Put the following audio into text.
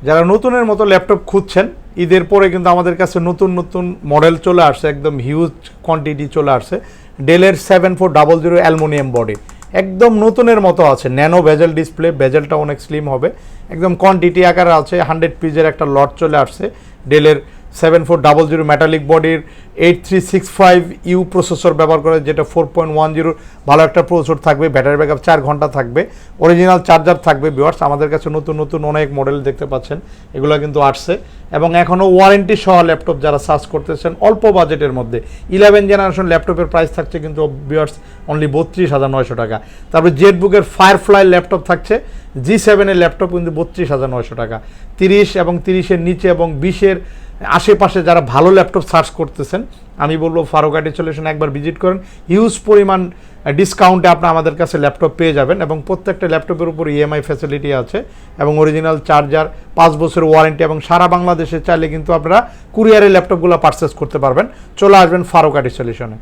যারা নতুনের মতো ল্যাপটপ খুঁজছেন, ঈদের পরে কিন্তু আমাদের কাছে নতুন নতুন মডেল চলে আসছে, একদম হিউজ কোয়ান্টিটি চলে আসছে। ডেলের 7400 অ্যালুমিনিয়াম বডি, একদম নতুনের মতো আছে। ন্যানো বেজেল ডিসপ্লে, বেজেলটা অনেক স্লিম হবে, একদম কোয়ান্টিটি আকারে আছে। 100 পিসের একটা লট চলে আসছে। ডেলের 7400 মেটালিক বডির 8365U প্রসেসর ব্যবহার করে, যেটা 4.10 ভালো একটা প্রসেসর থাকবে। ব্যাটারি ব্যাকআপ 4 ঘন্টা থাকবে। অরিজিনাল চার্জার থাকবে। ভিউয়ার্স, আমাদের কাছে নতুন নতুন অনেক মডেল দেখতে পাচ্ছেন, এগুলো কিন্তু আসছে। এবং এখনও ওয়ারেন্টি সহ ল্যাপটপ যারা সার্চ করতেছেন অল্প বাজেটের মধ্যে, 11 জেনারেশন ল্যাপটপের প্রাইস থাকছে কিন্তু ভিউয়ার্স অনলি 32,900 টাকা। তারপরে জেটবুকের ফায়ারফ্লাই ল্যাপটপ থাকছে, G7 এর ল্যাপটপ কিন্তু 32,900 টাকা। 30 এবং 30-এর নিচে এবং 20-এর আশেপাশে যারা ভালো ল্যাপটপ সার্চ করতেছেন, আমি বলবো ফারুক আইটি সলিউশন একবার ভিজিট করেন। হিউজ পরিমাণ ডিসকাউন্টে আপনি আমাদের কাছে ল্যাপটপ পেয়ে যাবেন, এবং প্রত্যেকটা ল্যাপটপের উপর EMI ফ্যাসিলিটি আছে, এবং অরিজিনাল চার্জার, 5 বছরের ওয়ারেন্টি, এবং সারা বাংলাদেশে চাইলে কিন্তু আপনারা কুরিয়ারে ল্যাপটপগুলো পারচেস করতে পারবেন। চলে আসবেন ফারুক আইটি সলিউশনে।